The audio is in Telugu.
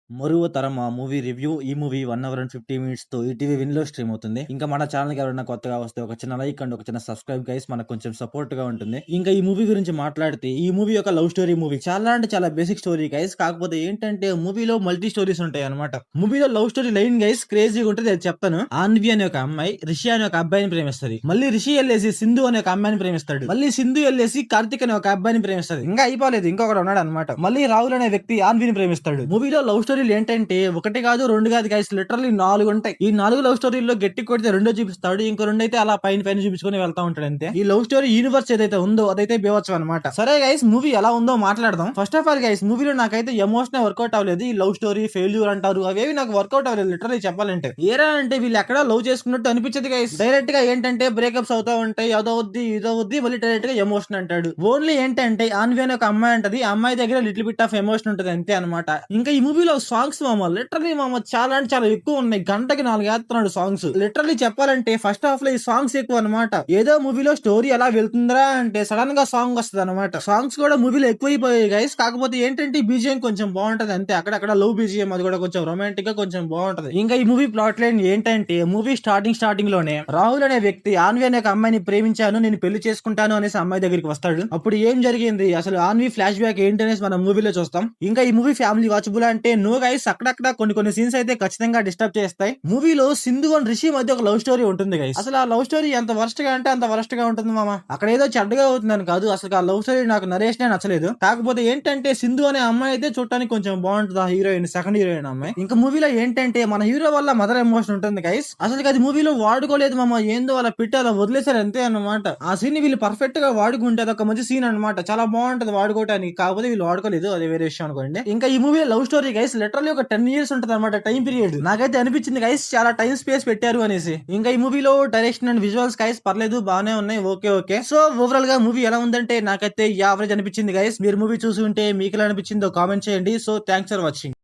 మరువ తరం ఆ మూవీ రివ్యూ. ఈ మూవీ 1 అవర్ అండ్ 50 మినిట్స్ తో ఈటీవీ విన్ లో స్ట్రీమ్ అవుతుంది. ఇంకా మన ఛానల్ కి ఎవరైనా కొత్తగా వస్తే ఒక చిన్న లైక్ అండ్ ఒక చిన్న సబ్స్క్రైబ్ గైస్, మనకు కొంచెం సపోర్ట్ గా ఉంటుంది. ఇంకా ఈ మూవీ గురించి మాట్లాడితే, ఈ మూవీ ఒక లవ్ స్టోరీ మూవీ. చాలా అంటే చాలా బేసిక్ స్టోరీ గైస్. కాకపోతే ఏంటంటే మూవీలో మల్టీ స్టోరీస్ ఉంటాయి అనమాట. మూవీలో లవ్ స్టోరీ లైన్ గైస్ క్రేజీగా ఉంటుంది, అది చెప్తాను. ఆన్వి అనే ఒక అమ్మాయి రిషి అనే ఒక అబ్బాయిని ప్రేమిస్తుంది. మళ్ళీ రిషి వెళ్ళేసి సింధు అనే ఒక అమ్మాయిని ప్రేమిస్తాడు. మళ్ళీ సింధు వెళ్ళేసి కార్తిక్ అనే ఒక అబ్బాయిని ప్రేమిస్తుంది. ఇంకా అయిపోలేదు, ఇంకొకటి ఉన్నాడు అనమాట. మళ్ళీ రాహుల్ అనే వ్యక్తి ఆన్విని ప్రేమిస్తాడు. మూవీలో లవ్ స్టోరీలు ఏంటంటే ఒకటి కాదు రెండు కాదు గైస్, లిటరల్లీ 4 ఉంటాయి. ఈ 4 లవ్ స్టోరీల్లో గట్టి కొడితే రెండో చూపిస్తాడు, ఇంకో రెండు అయితే అలా పైన పైన చూపించుకొని వెళ్తా ఉంటాడు అంతే. ఈ లవ్ స్టోరీ యూనివర్స్ ఏదైతే ఉందో అదైతే బేవచ్చు అనమాట. సరే గైస్, మూవీ ఎలా ఉందో మాట్లాడదాం. ఫస్ట్ ఆఫ్ ఆల్ గైస్, మూవీలో నాకైతే ఎమోషన్ వర్కౌట్ అవ్వలేదు. ఈ లవ్ స్టోరీ ఫెయిల్యూర్ అంటారు, అవేవి నాకు వర్కౌట్ అవ్వలేదు లిటరల్లీ చెప్పాలంటే. ఏరా అంటే వీళ్ళు ఎక్కడా లవ్ చేసుకున్నట్టు అనిపించదు గైస్. డైరెక్ట్ గా ఏంటంటే బ్రేకప్స్ అవుతా ఉంటాయి, అదవుద్ది ఇదవుద్ది, మళ్ళీ డైరెక్ట్ గా ఎమోషన్ అంటాడు. ఓన్లీ ఏంటంటే ఆన్వి అనే ఒక అమ్మాయి అంటది, ఆ అమ్మాయి దగ్గర లిటిల్ బిట్ ఆఫ్ ఎమోషన్ ఉంటుంది అంతే అనమాట. ఇంకా ఈ మూవీలో సాంగ్స్ మామ లిటరలీ మామ చాలా అంటే చాలా ఎక్కువ ఉన్నాయి. గంటకి 4 వేస్తున్నాడు సాంగ్స్. లిటరలీ చెప్పాలంటే ఫస్ట్ హాఫ్ లో ఈ సాంగ్స్ ఎక్కువ అనమాట. ఏదో మూవీలో స్టోరీ ఎలా వెళ్తుందా అంటే సడన్ గా సాంగ్ వస్తుంది అనమాట. సాంగ్స్ కూడా మూవీలో ఎక్కువైపోయాయి గైస్. కాకపోతే ఏంటంటే బీజిఎం కొంచెం బాగుంటది అంతే. అక్కడక్కడ లవ్ బీజిఎం, అది కూడా కొంచెం రొమాంటిక్ గా కొంచెం బాగుంటది. ఇంకా ఈ మూవీ ప్లాట్ లైన్ ఏంటంటే, మూవీ స్టార్టింగ్ లోనే రాహుల్ అనే వ్యక్తి ఆన్వి అనే ఒక అమ్మాయిని ప్రేమించాను, నేను పెళ్లి చేసుకుంటాను అనేసి అమ్మాయి దగ్గరికి వస్తాడు. అప్పుడు ఏం జరిగింది అసలు ఆన్వి ఫ్లాష్ బ్యాక్ ఏంటనేసి మనం మూవీలో చూస్తాం. ఇంకా ఈ మూవీ ఫ్యామిలీ వాచబుల్ అంటే నో గైస్, అక్కడక్కడ కొన్ని సీన్స్ అయితే ఖచ్చితంగా డిస్టర్బ్ చేస్తాయి. మూవీలో సింధు అండ్ రిషి మధ్య ఒక లవ్ స్టోరీ ఉంటుంది గైస్. అసలు ఆ లవ్ స్టోరీ ఎంత వర్స్ట్ గా అంటే అంత వర్స్ట్ గా ఉంటుంది మామ. అక్కడ ఏదో చెడ్డగా అవుతుందని కాదు, అసలు ఆ లవ్ స్టోరీ నాకు నరేష్ నచ్చలేదు. కాకపోతే ఏంటంటే సింధు అనే అమ్మాయి అయితే చూడటానికి కొంచెం బాగుంటుంది, ఆ హీరోయిన్, సెకండ్ హీరోయిన్ అమ్మాయి. ఇంకా మూవీలో ఏంటంటే మన హీరో వల్ల మదర్ ఎమోషన్ ఉంటుంది గైస్. అసలు అది మూవీలో వాడుకోలేదు మామ, ఏందో అలా పెట్టి అలా వదిలేసారు అంతే అన్నమాట. ఆ సీన్ వీళ్ళు పర్ఫెక్ట్ గా వాడుకుంటే అదొక మంచి సీన్ అనమాట, చాలా బాగుంటది వాడుకోవడానికి. కాకపోతే వీళ్ళు వాడుకోలేదు, అది వేరే విషయం అనుకోండి. ఇంకా ఈ movie love story guys literally ఒక 10 years ఉంటుంది అనమాట టైం పీరియడ్. నాకైతే అనిపించింది గైస్ చాలా టైం స్పేస్ పెట్టారు అనేసి. ఇంకా ఈ మూవీలో డైరెక్షన్ అండ్ విజువల్స్ గైస్ పర్లేదు, బానే ఉన్నాయి, ఓకే. సో ఓవరాల్ గా మూవీ ఎలా ఉందంటే నాకైతే యావరేజ్ అనిపించింది గైస్. మీరు మూవీ చూసి ఉంటే మీకు ఎలా అనిపించిందో కామెంట్ చేయండి. So thanks for watching.